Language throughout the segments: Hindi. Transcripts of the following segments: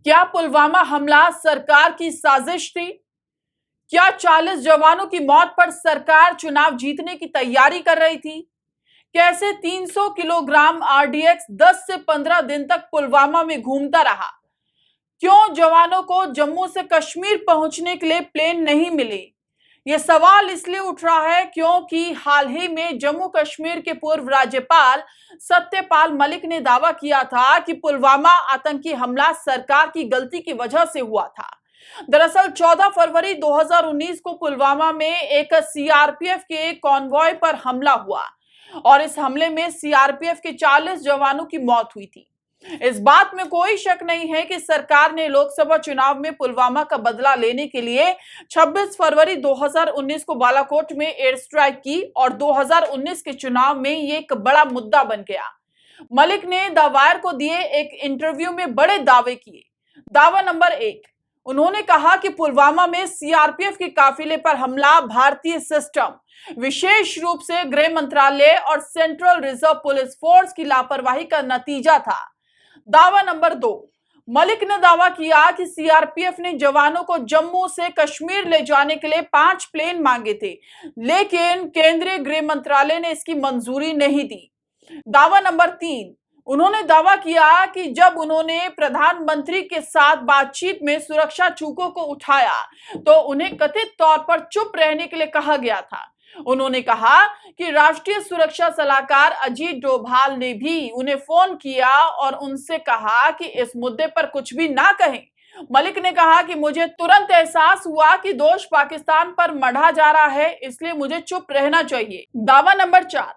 क्या पुलवामा हमला सरकार की साजिश थी? क्या 40 जवानों की मौत पर सरकार चुनाव जीतने की तैयारी कर रही थी? कैसे 300 किलोग्राम आरडीएक्स 10 से 15 दिन तक पुलवामा में घूमता रहा? क्यों जवानों को जम्मू से कश्मीर पहुंचने के लिए प्लेन नहीं मिले? ये सवाल इसलिए उठ रहा है क्योंकि हाल ही में जम्मू कश्मीर के पूर्व राज्यपाल सत्यपाल मलिक ने दावा किया था कि पुलवामा आतंकी हमला सरकार की गलती की वजह से हुआ था। दरअसल 14 फरवरी 2019 को पुलवामा में एक सीआरपीएफ के कॉन्वॉय पर हमला हुआ और इस हमले में सीआरपीएफ के 40 जवानों की मौत हुई थी। इस बात में कोई शक नहीं है कि सरकार ने लोकसभा चुनाव में पुलवामा का बदला लेने के लिए 26 फरवरी 2019 को बालाकोट में एयर स्ट्राइक की और 2019 के चुनाव में ये एक बड़ा मुद्दा बन गया। मलिक ने द वायर को दिए एक इंटरव्यू में बड़े दावे किए। दावा नंबर 1, उन्होंने कहा कि पुलवामा में सीआरपीएफ के काफिले पर हमला भारतीय सिस्टम, विशेष रूप से गृह मंत्रालय और सेंट्रल रिजर्व पुलिस फोर्स की लापरवाही का नतीजा था। दावा नंबर 2, मलिक ने दावा किया कि सीआरपीएफ ने जवानों को जम्मू से कश्मीर ले जाने के लिए 5 प्लेन मांगे थे, लेकिन केंद्रीय गृह मंत्रालय ने इसकी मंजूरी नहीं दी। दावा नंबर 3, उन्होंने दावा किया कि जब उन्होंने प्रधानमंत्री के साथ बातचीत में सुरक्षा चूकों को उठाया तो उन्हें कथित तौर पर चुप रहने के लिए कहा गया था। उन्होंने कहा कि राष्ट्रीय सुरक्षा सलाहकार अजीत डोभाल ने भी उन्हें फोन किया और उनसे कहा कि इस मुद्दे पर कुछ भी ना कहें। मलिक ने कहा कि मुझे तुरंत एहसास हुआ कि दोष पाकिस्तान पर मढ़ा जा रहा है, इसलिए मुझे चुप रहना चाहिए। दावा नंबर 4,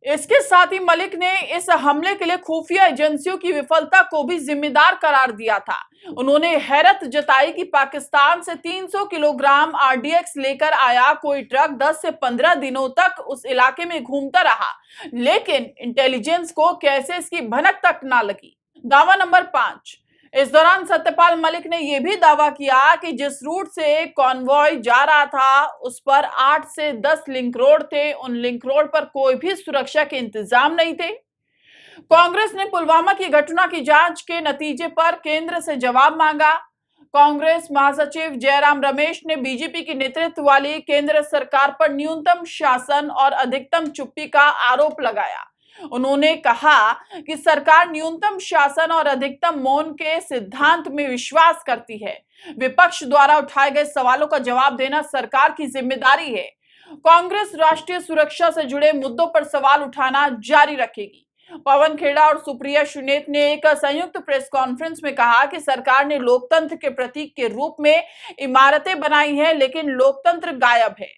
इसके साथ ही मलिक ने इस हमले के लिए खुफिया एजेंसियों की विफलता को भी जिम्मेदार करार दिया था। उन्होंने हैरत जताई कि पाकिस्तान से 300 किलोग्राम आरडीएक्स लेकर आया कोई ट्रक 10 से 15 दिनों तक उस इलाके में घूमता रहा, लेकिन इंटेलिजेंस को कैसे इसकी भनक तक ना लगी। दावा नंबर 5, इस दौरान सत्यपाल मलिक ने यह भी दावा किया कि जिस रूट से कॉन्वॉय जा रहा था उस पर 8 से 10 लिंक रोड थे, उन लिंक रोड पर कोई भी सुरक्षा के इंतजाम नहीं थे। कांग्रेस ने पुलवामा की घटना की जांच के नतीजे पर केंद्र से जवाब मांगा। कांग्रेस महासचिव जयराम रमेश ने बीजेपी की नेतृत्व वाली केंद्र सरकार पर न्यूनतम शासन और अधिकतम चुप्पी का आरोप लगाया। उन्होंने कहा कि सरकार न्यूनतम शासन और अधिकतम मौन के सिद्धांत में विश्वास करती है। विपक्ष द्वारा उठाए गए सवालों का जवाब देना सरकार की जिम्मेदारी है। कांग्रेस राष्ट्रीय सुरक्षा से जुड़े मुद्दों पर सवाल उठाना जारी रखेगी। पवन खेड़ा और सुप्रिया सुनेत ने एक संयुक्त प्रेस कॉन्फ्रेंस में कहा कि सरकार ने लोकतंत्र के प्रतीक के रूप में इमारतें बनाई हैं, लेकिन लोकतंत्र गायब है।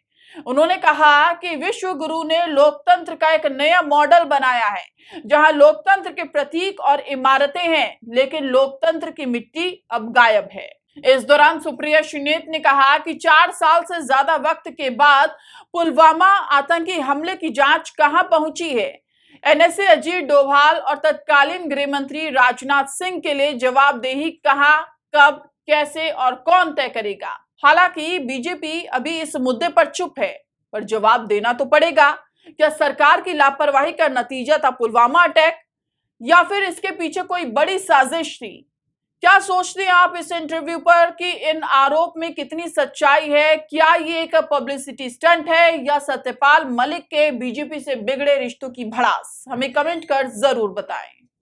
उन्होंने कहा कि विश्व गुरु ने लोकतंत्र का एक नया मॉडल बनाया है, जहां लोकतंत्र के प्रतीक और इमारतें हैं, लेकिन लोकतंत्र की मिट्टी अब गायब है। इस दौरान सुप्रिया सुनेत ने कहा कि 4 साल से ज्यादा वक्त के बाद पुलवामा आतंकी हमले की जांच कहां पहुंची है। एनएसए अजीत डोभाल और तत्कालीन गृह मंत्री राजनाथ सिंह के लिए जवाबदेही कहां, कब, कैसे और कौन तय करेगा। हालांकि बीजेपी अभी इस मुद्दे पर चुप है, पर जवाब देना तो पड़ेगा। क्या सरकार की लापरवाही का नतीजा था पुलवामा अटैक, या फिर इसके पीछे कोई बड़ी साजिश थी? क्या सोचते हैं आप इस इंटरव्यू पर कि इन आरोप में कितनी सच्चाई है? क्या ये एक पब्लिसिटी स्टंट है या सत्यपाल मलिक के बीजेपी से बिगड़े रिश्तों की भड़ास? हमें कमेंट कर जरूर बताएं।